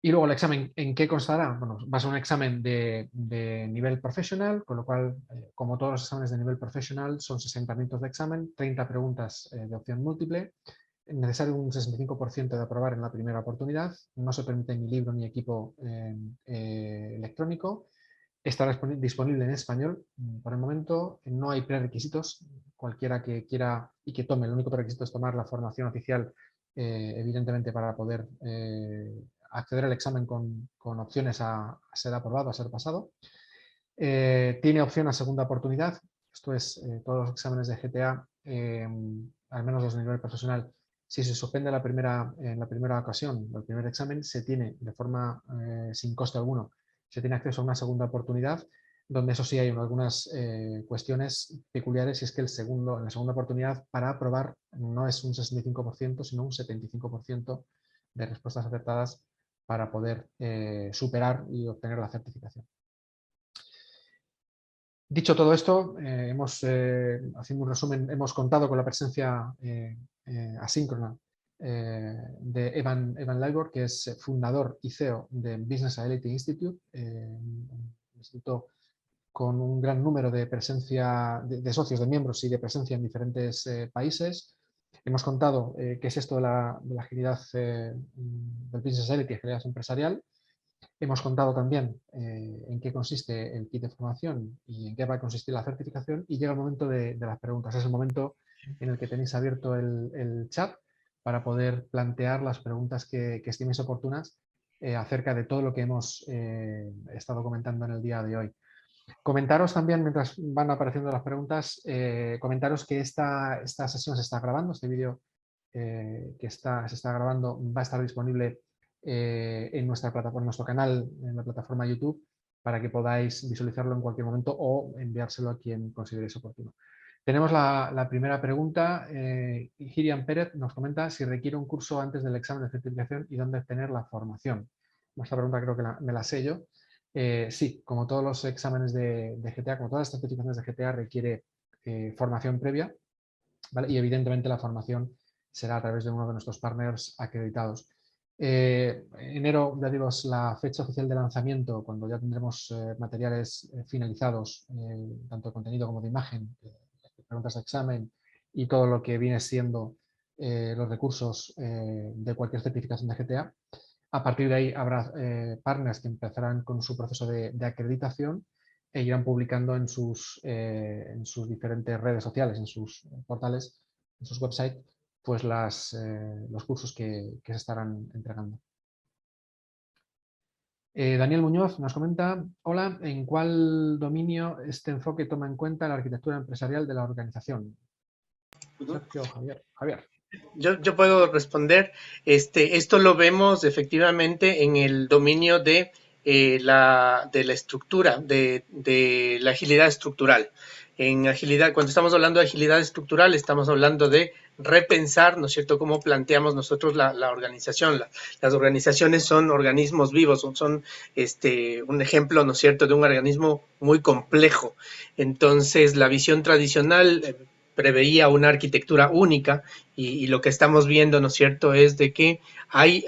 Y luego el examen, ¿en qué constará? Bueno, va a ser un examen de nivel profesional, con lo cual, como todos los exámenes de nivel profesional, son 60 minutos de examen, 30 preguntas de opción múltiple, necesario un 65% de aprobar en la primera oportunidad, no se permite ni libro ni equipo electrónico, estará disponible en español por el momento, no hay prerequisitos, cualquiera que quiera y que tome, el único prerequisito es tomar la formación oficial, evidentemente para poder acceder al examen con opciones a ser aprobado, a ser pasado. Tiene opción a segunda oportunidad, esto es todos los exámenes de GTA, al menos los de nivel profesional. Si se suspende en la primera ocasión, el primer examen, se tiene de forma sin coste alguno, se tiene acceso a una segunda oportunidad, donde eso sí hay algunas cuestiones peculiares, y es que en la segunda oportunidad para aprobar no es un 65%, sino un 75% de respuestas acertadas para poder superar y obtener la certificación. Dicho todo esto, haciendo un resumen, hemos contado con la presencia asíncrona de Evan Ligor, que es fundador y CEO de Business Agility Institute, un instituto con un gran número de presencia de socios, de miembros y de presencia en diferentes países. Hemos contado qué es esto de la agilidad del Business Agility, agilidad empresarial. Hemos contado también en qué consiste el kit de formación y en qué va a consistir la certificación, y llega el momento de las preguntas. Es el momento en el que tenéis abierto el chat para poder plantear las preguntas que estiméis oportunas acerca de todo lo que hemos estado comentando en el día de hoy. Comentaros también, mientras van apareciendo las preguntas, comentaros que esta sesión se está grabando, este vídeo que se está grabando va a estar disponible en nuestra plataforma, en nuestro canal, en la plataforma YouTube, para que podáis visualizarlo en cualquier momento o enviárselo a quien consideréis oportuno. Tenemos la primera pregunta. Hiriam Pérez nos comenta si requiere un curso antes del examen de certificación y dónde obtener la formación. Esta pregunta creo que me la sé yo. Sí, como todos los exámenes de GTA, como todas las certificaciones de GTA, requiere formación previa, ¿vale? Y evidentemente la formación será a través de uno de nuestros partners acreditados. Enero, ya digo, es la fecha oficial de lanzamiento, cuando ya tendremos materiales finalizados, tanto de contenido como de imagen, preguntas de examen y todo lo que viene siendo los recursos de cualquier certificación de GTA. A partir de ahí habrá partners que empezarán con su proceso de acreditación e irán publicando en sus diferentes redes sociales, en sus portales, en sus websites, pues los cursos que se estarán entregando. Daniel Muñoz nos comenta, hola, ¿en cuál dominio este enfoque toma en cuenta la arquitectura empresarial de la organización? Sergio, Javier. Yo puedo responder. Esto lo vemos efectivamente en el dominio de la estructura, de la agilidad estructural. En agilidad, cuando estamos hablando de agilidad estructural, estamos hablando de repensar, ¿no es cierto?, cómo planteamos nosotros la organización. Las organizaciones son organismos vivos, son un ejemplo, ¿no es cierto?, de un organismo muy complejo. Entonces, la visión tradicional preveía una arquitectura única y lo que estamos viendo, ¿no es cierto?, es de que hay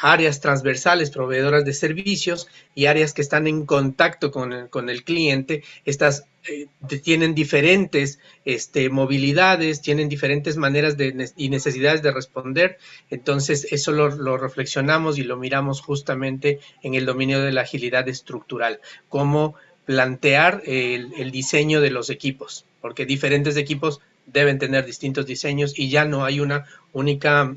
áreas transversales proveedoras de servicios y áreas que están en contacto con el cliente. Estas tienen diferentes movilidades, tienen diferentes maneras y necesidades de responder. Entonces, eso lo reflexionamos y lo miramos justamente en el dominio de la agilidad estructural, cómo plantear el diseño de los equipos, porque diferentes equipos deben tener distintos diseños y ya no hay una única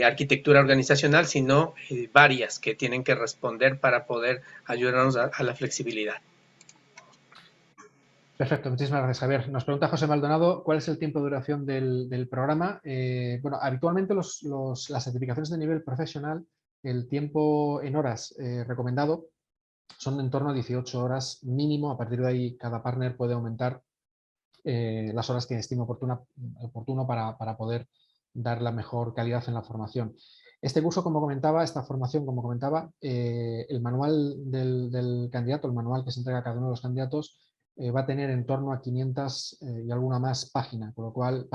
arquitectura organizacional, sino varias que tienen que responder para poder ayudarnos a la flexibilidad. Perfecto, muchísimas gracias, Javier. Nos pregunta José Maldonado, ¿cuál es el tiempo de duración del programa? Bueno, habitualmente las certificaciones de nivel profesional, el tiempo en horas recomendado son en torno a 18 horas mínimo. A partir de ahí, cada partner puede aumentar las horas que estime oportuno para poder dar la mejor calidad en la formación. Este curso, como comentaba, esta formación, como comentaba, el manual del candidato, el manual que se entrega a cada uno de los candidatos, va a tener en torno a 500 y alguna más páginas, con lo cual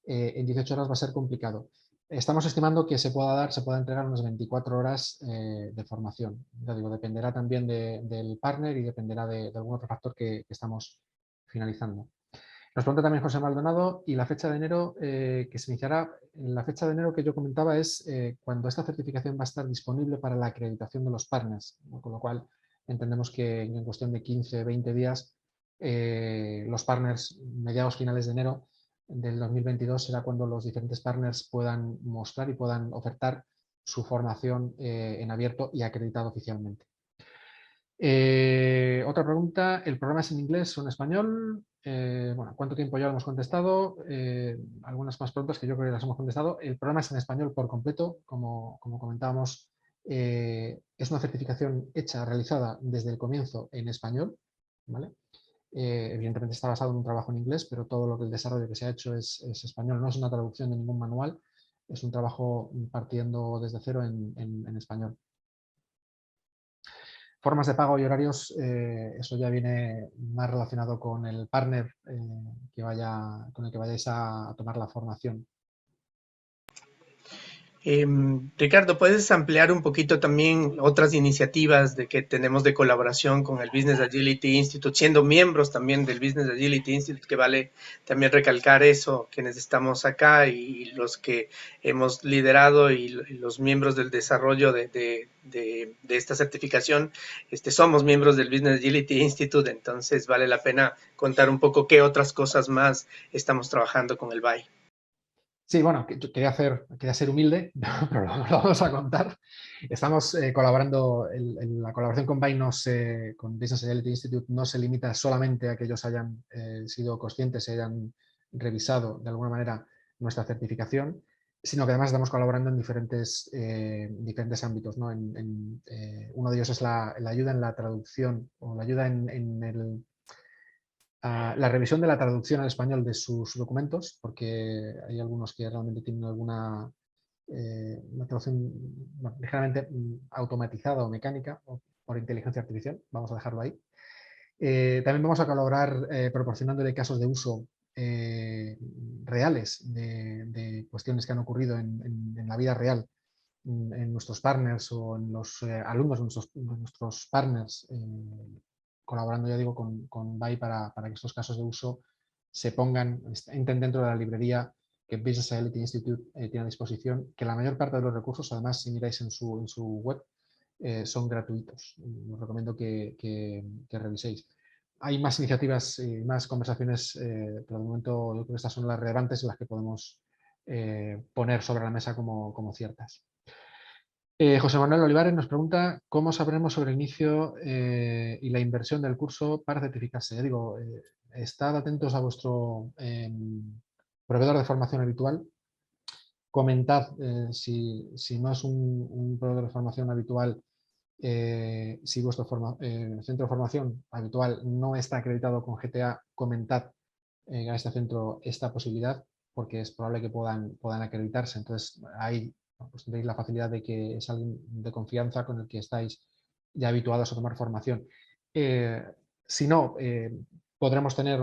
en 18 horas va a ser complicado. Estamos estimando que se pueda entregar unas 24 horas de formación. Ya digo, dependerá también del partner y dependerá de algún otro factor que estamos finalizando. Nos pregunta también José Maldonado, y la fecha de enero que se iniciará. La fecha de enero que yo comentaba es cuando esta certificación va a estar disponible para la acreditación de los partners, con lo cual entendemos que en cuestión de 15, 20 días, los partners, mediados finales de enero del 2022, será cuando los diferentes partners puedan mostrar y puedan ofertar su formación en abierto y acreditado oficialmente. Otra pregunta, ¿el programa es en inglés o en español? Bueno, ¿cuánto tiempo ya lo hemos contestado? Algunas más preguntas que yo creo que las hemos contestado. El programa es en español por completo, como comentábamos. Es una certificación realizada desde el comienzo en español, ¿vale? Evidentemente está basado en un trabajo en inglés, pero todo lo que el desarrollo que se ha hecho es español. No es una traducción de ningún manual, es un trabajo partiendo desde cero en español. Formas de pago y horarios, eso ya viene más relacionado con el partner con el que vayáis a tomar la formación. Ricardo, ¿puedes ampliar un poquito también otras iniciativas que tenemos de colaboración con el Business Agility Institute, siendo miembros también del Business Agility Institute, que vale también recalcar eso, quienes estamos acá y los que hemos liderado y los miembros del desarrollo de esta certificación, somos miembros del Business Agility Institute, entonces vale la pena contar un poco qué otras cosas más estamos trabajando con el BAI. Sí, bueno, quería ser humilde, pero lo vamos a contar. Estamos colaborando, la colaboración con BAI, con Business Agility Institute, no se limita solamente a que ellos hayan sido conscientes y hayan revisado de alguna manera nuestra certificación, sino que además estamos colaborando en diferentes ámbitos, ¿no? Uno de ellos es la ayuda en la traducción o la ayuda en la revisión de la traducción al español de sus documentos, porque hay algunos que realmente tienen alguna una traducción ligeramente automatizada o mecánica o por inteligencia artificial. Vamos a dejarlo ahí. También vamos a colaborar proporcionándole casos de uso reales de cuestiones que han ocurrido en la vida real en nuestros partners o en los alumnos de nuestros partners, colaborando, ya digo, con BAI para que estos casos de uso entren dentro de la librería que Business Agility Institute tiene a disposición, que la mayor parte de los recursos, además, si miráis en su web, son gratuitos. Os recomiendo que reviséis. hay más iniciativas y más conversaciones, pero de momento yo creo que estas son las relevantes y las que podemos poner sobre la mesa como ciertas. José Manuel Olivares nos pregunta cómo sabremos sobre el inicio y la inversión del curso para certificarse. Ya digo, estad atentos a vuestro proveedor de formación habitual. Comentad si no es un proveedor de formación habitual, si vuestro centro de formación habitual no está acreditado con GTA, comentad a este centro esta posibilidad, porque es probable que puedan acreditarse. Entonces, ahí pues tendréis la facilidad de que es alguien de confianza con el que estáis ya habituados a tomar formación. Si no, podremos tener,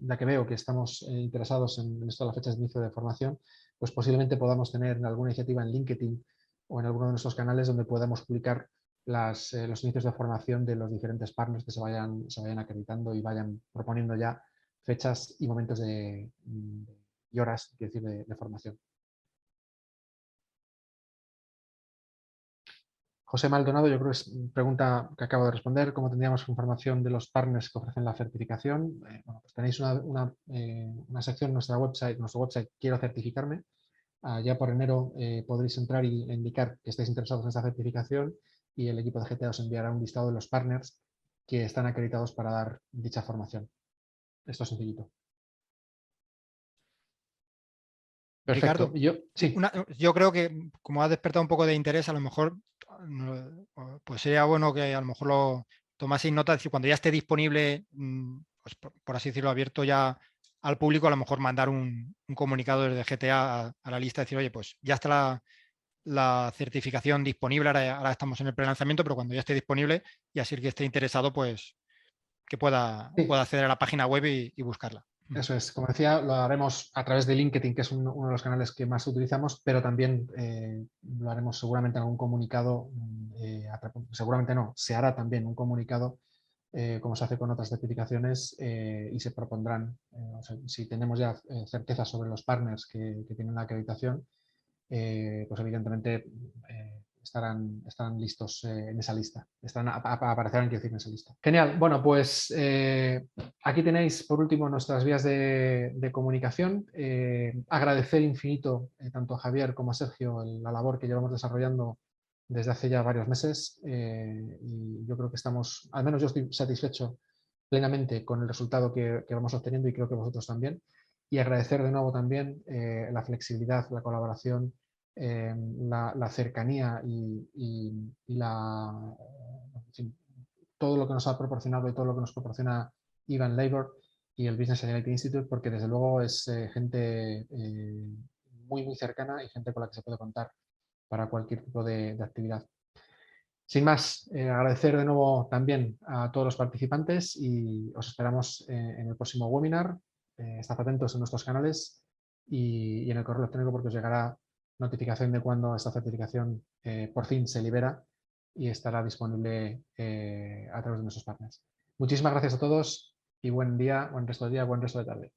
ya que veo que estamos interesados en esto de las fechas de inicio de formación, pues posiblemente podamos tener alguna iniciativa en LinkedIn o en alguno de nuestros canales donde podamos publicar los inicios de formación de los diferentes partners que se vayan acreditando y vayan proponiendo ya fechas y momentos y horas de formación. José Maldonado, yo creo que es pregunta que acabo de responder. ¿Cómo tendríamos información de los partners que ofrecen la certificación? Bueno, pues tenéis una sección en nuestro website, Quiero certificarme. Ya por enero podréis entrar e indicar que estáis interesados en esta certificación y el equipo de GTA os enviará un listado de los partners que están acreditados para dar dicha formación. Esto es sencillito. Perfecto. Ricardo, yo creo que como ha despertado un poco de interés, a lo mejor pues sería bueno que a lo mejor lo tomaseis nota, es decir, cuando ya esté disponible, pues por así decirlo, abierto ya al público, a lo mejor mandar un comunicado desde GTA a la lista, decir, oye, pues ya está la certificación disponible, ahora estamos en el pre-lanzamiento, pero cuando ya esté disponible, y así el que esté interesado, pues que pueda acceder a la página web y buscarla. Eso es, como decía, lo haremos a través de LinkedIn, que es uno de los canales que más utilizamos, pero también lo haremos seguramente en algún comunicado, seguramente no, se hará también un comunicado como se hace con otras certificaciones y se propondrán, o sea, si tenemos ya certeza sobre los partners que tienen la acreditación, pues evidentemente estarán listos en esa lista, aparecerán en esa lista. Genial, bueno, pues aquí tenéis por último nuestras vías de comunicación. Agradecer infinito tanto a Javier como a Sergio la labor que llevamos desarrollando desde hace ya varios meses y yo creo que estamos, al menos yo estoy satisfecho plenamente con el resultado que vamos obteniendo y creo que vosotros también. Y agradecer de nuevo también la flexibilidad, la colaboración, la cercanía y todo lo que nos ha proporcionado y todo lo que nos proporciona Ivan Labor y el Business Agility Institute, porque desde luego es gente muy cercana y gente con la que se puede contar para cualquier tipo de actividad. Sin más, agradecer de nuevo también a todos los participantes y os esperamos en el próximo webinar. Estad atentos en nuestros canales y en el correo electrónico porque os llegará notificación de cuando esta certificación por fin se libera y estará disponible a través de nuestros partners. Muchísimas gracias a todos y buen día, buen resto de día, buen resto de tarde.